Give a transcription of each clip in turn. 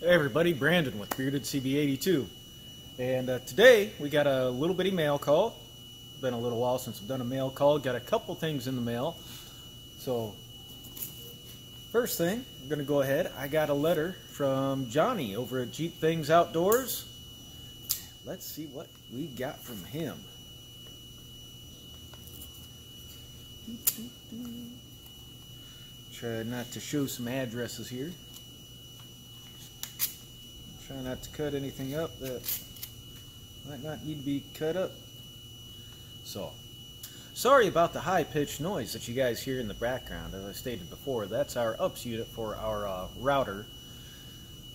Hey everybody, Brandon with Bearded CB82, and today we got a little bitty mail call. Been a little while since I've done a mail call. Got a couple things in the mail. So first thing, I'm going to go ahead. I got a letter from Johnny over at Jeep Things Outdoors. Let's see what we got from him. Try not to show some addresses here. Try not to cut anything up that might not need to be cut up. So, sorry about the high-pitched noise that you guys hear in the background. As I stated before, that's our UPS unit for our router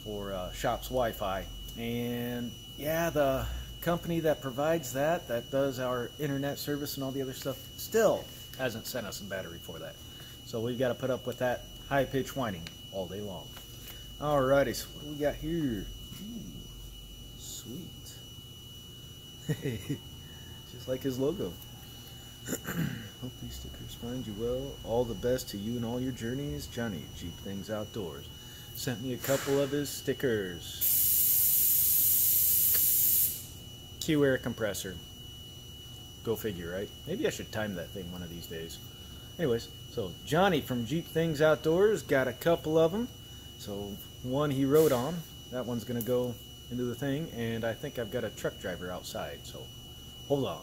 for Shop's Wi-Fi. And yeah, the company that provides that does our internet service and all the other stuff, still hasn't sent us a battery for that. So we've got to put up with that high-pitched whining all day long. Alrighty, so what do we got here? Ooh, sweet. Just like his logo. Hope these stickers find you well. All the best to you and all your journeys. Johnny, Jeep Things Outdoors. Sent me a couple of his stickers. Q air compressor. Go figure, right? Maybe I should time that thing one of these days. Anyways, so Johnny from Jeep Things Outdoors got a couple of them. So one he wrote on. That one's going to go into the thing, and I think I've got a truck driver outside, so hold on.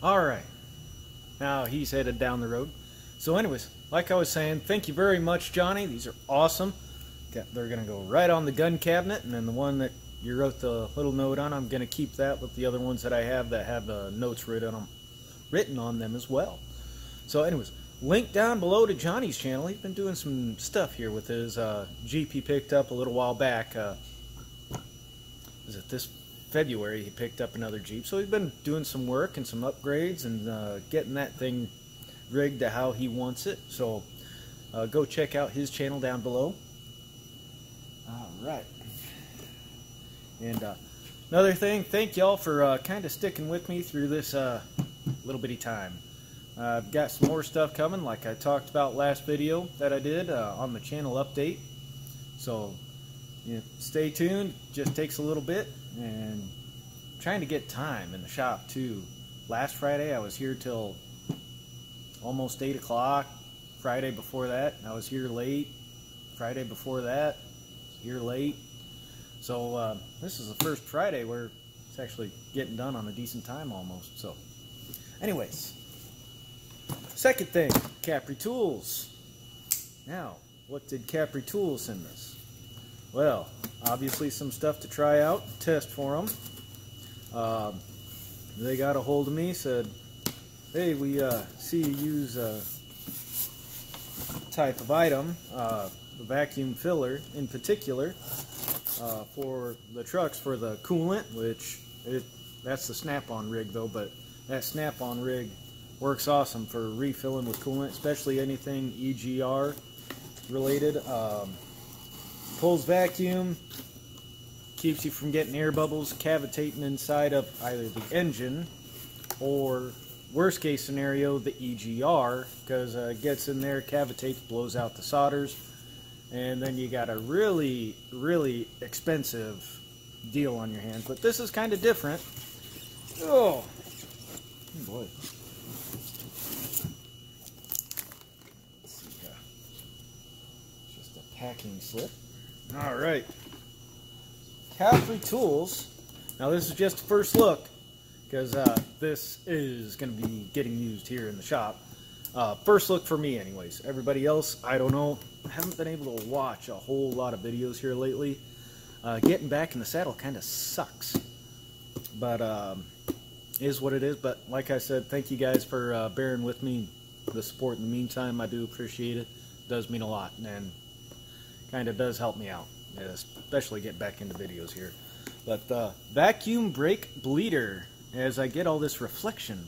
Alright, now he's headed down the road. So anyways, like I was saying, thank you very much, Johnny. These are awesome. They're going to go right on the gun cabinet, and then the one that you wrote the little note on, I'm going to keep that with the other ones that I have that have notes written on them as well. So anyways, link down below to Johnny's channel. He's been doing some stuff here with his Jeep he picked up a little while back. Was it this February he picked up another Jeep? So he's been doing some work and some upgrades and getting that thing rigged to how he wants it. So go check out his channel down below. Alright. And another thing, thank y'all for kind of sticking with me through this little bitty time. I've got some more stuff coming, like I talked about last video that I did on the channel update. So, you know, stay tuned. Just takes a little bit, and trying to get time in the shop too. Last Friday I was here till almost 8 o'clock. Friday before that I was here late. Friday before that here late. So this is the first Friday where it's actually getting done on a decent time almost. So, anyways. Second thing, Capri Tools. Now, what did Capri Tools send us? Well, obviously some stuff to try out, test for them. They got a hold of me, said, hey, we see you use a type of item, the vacuum filler in particular, for the trucks for the coolant, which that's the snap-on rig though, but that snap-on rig works awesome for refilling with coolant, especially anything EGR related. Pulls vacuum, keeps you from getting air bubbles cavitating inside of either the engine or, worst case scenario, the EGR, because it gets in there, cavitates, blows out the solders, and then you got a really, really expensive deal on your hands. But this is kind of different. Oh boy. Packing slip. Alright. Capri Tools. Now this is just a first look, because this is going to be getting used here in the shop. First look for me anyways. Everybody else, I don't know. I haven't been able to watch a whole lot of videos here lately. Getting back in the saddle kind of sucks. But is what it is. But like I said, thank you guys for bearing with me. The support in the meantime, I do appreciate it. It does mean a lot. And kind of does help me out, especially get back into videos here. But vacuum brake bleeder, as I get all this reflection.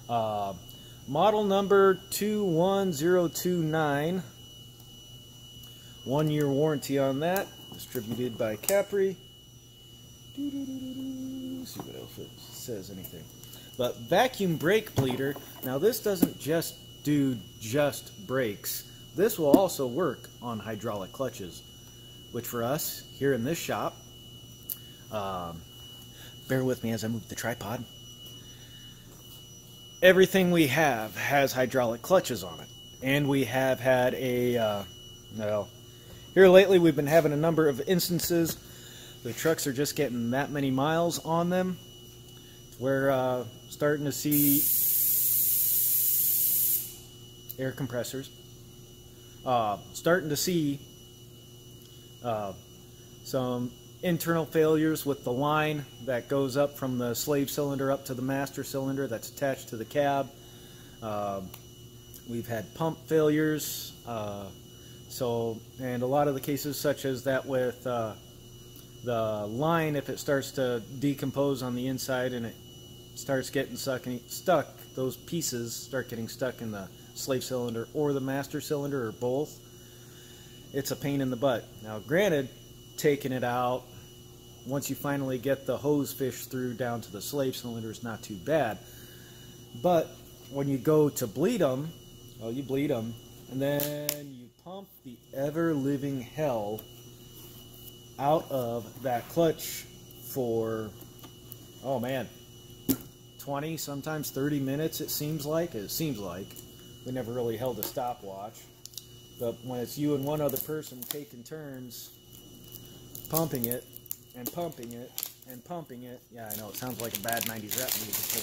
Model number 21029. 1 year warranty on that. Distributed by Capri. Let's see what else it says anything. But vacuum brake bleeder. Now this doesn't just do just brakes. this will also work on hydraulic clutches, which for us here in this shop, bear with me as I move the tripod, everything we have has hydraulic clutches on it. And we have had a, well, here lately we've been having a number of instances. The trucks are just getting that many miles on them. We're starting to see air compressors. Starting to see some internal failures with the line that goes up from the slave cylinder up to the master cylinder that's attached to the cab. We've had pump failures. And a lot of the cases such as that with the line, if it starts to decompose on the inside and it starts getting stuck, those pieces start getting stuck in the slave cylinder or the master cylinder or both. It's a pain in the butt. Now granted, taking it out, once you finally get the hose fish through down to the slave cylinder is not too bad. But when you go to bleed them, well, you bleed them, and then you pump the ever-living hell out of that clutch for, oh man, 20, sometimes 30 minutes it seems like. We never really held a stopwatch. But when it's you and one other person taking turns pumping it and pumping it and pumping it, yeah, I know it sounds like a bad 90s rap music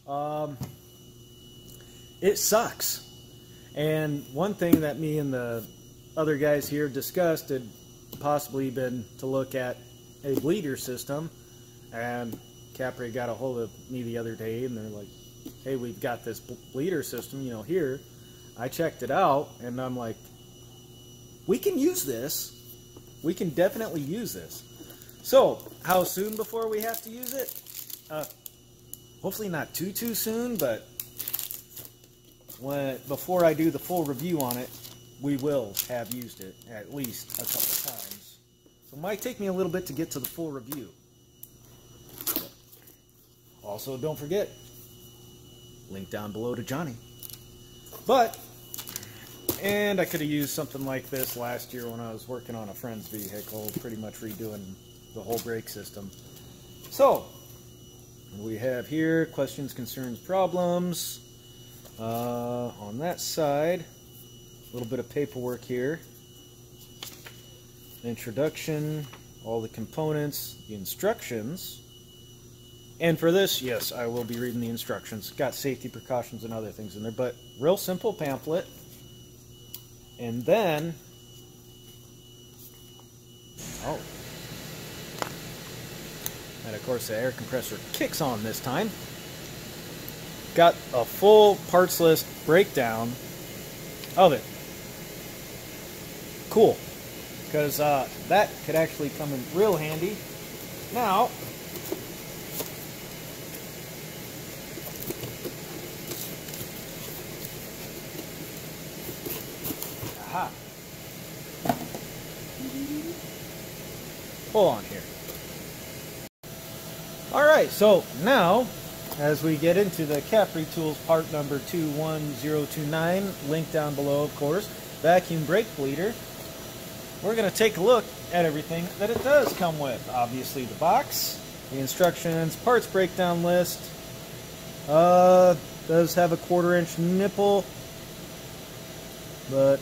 video. It sucks. And one thing that me and the other guys here discussed had possibly been to look at a bleeder system, and Capri got a hold of me the other day and they're like, hey, we've got this bleeder system, you know, here. I checked it out and I'm like, we can use this. We can definitely use this. So, how soon before we have to use it? Hopefully not too soon, but before I do the full review on it, we will have used it at least a couple times. So it might take me a little bit to get to the full review. Also, don't forget, link down below to Johnny. And I could have used something like this last year when I was working on a friend's vehicle, pretty much redoing the whole brake system. So, we have here questions, concerns, problems. On that side, a little bit of paperwork here. Introduction, all the components, the instructions. And for this, yes, I will be reading the instructions. Got safety precautions and other things in there, but real simple pamphlet. And then, and of course the air compressor kicks on this time. Got a full parts list breakdown of it. Cool, because that could actually come in real handy. Now, aha. Hold on here. Alright, so now, as we get into the Capri Tools part number 21029, link down below of course, vacuum brake bleeder, we're going to take a look at everything that it does come with. Obviously the box, the instructions, parts breakdown list, does have a 1/4-inch nipple, but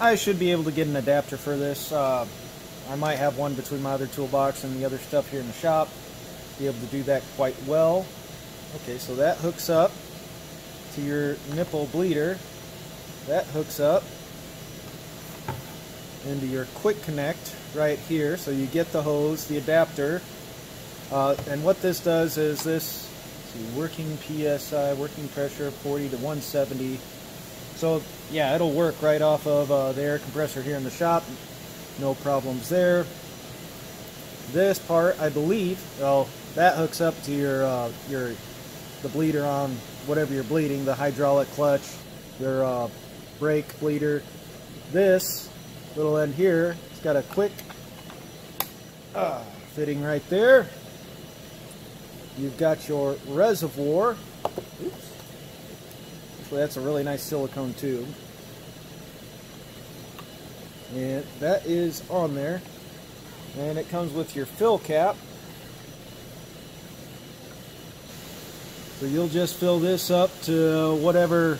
I should be able to get an adapter for this. I might have one between my other toolbox and the other stuff here in the shop. Be able to do that quite well. Okay, so that hooks up to your nipple bleeder. That hooks up into your quick connect right here. So you get the hose, the adapter, and what this does is this, working PSI, working pressure 40 to 170. So yeah, it'll work right off of the air compressor here in the shop. No problems there. This part, I believe, well, that hooks up to the bleeder on whatever you're bleeding, the hydraulic clutch, your brake bleeder. This little end here, it's got a quick fitting right there. You've got your reservoir. Oops. Actually, that's a really nice silicone tube. And that is on there. And it comes with your fill cap. So you'll just fill this up to whatever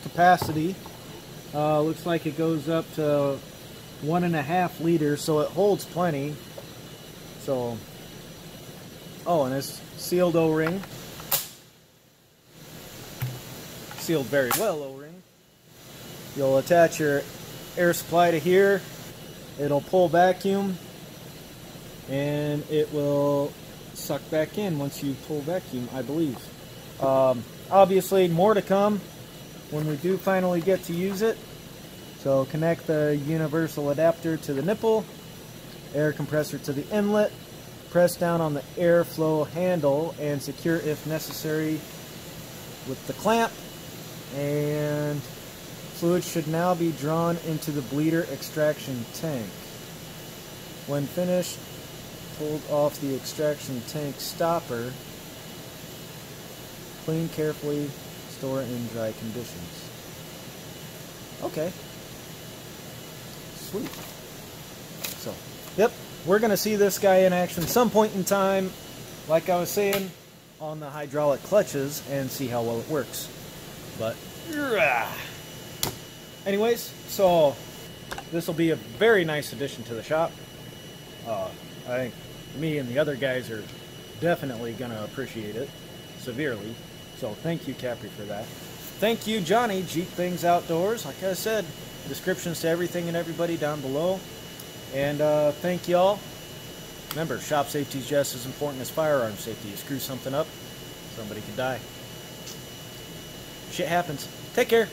capacity. Looks like it goes up to 1.5 liters, so it holds plenty. So, oh, and it's sealed O-ring. Sealed very well O-ring. You'll attach your air supply to here. It'll pull vacuum, and it will suck back in once you pull vacuum, I believe. Obviously, more to come when we do finally get to use it. So connect the universal adapter to the nipple, air compressor to the inlet, press down on the airflow handle and secure if necessary with the clamp, and fluid should now be drawn into the bleeder extraction tank. When finished, pulled off the extraction tank stopper, clean carefully, store in dry conditions. Okay. Sweet. So, yep, we're going to see this guy in action some point in time, like I was saying, on the hydraulic clutches and see how well it works. But, anyways, so this will be a very nice addition to the shop. I think me and the other guys are definitely going to appreciate it severely. So thank you, Capri, for that. Thank you, Johnny, Jeep Things Outdoors. Like I said, descriptions to everything and everybody down below. And thank y'all. Remember, shop safety is just as important as firearm safety. You screw something up, somebody could die. Shit happens. Take care.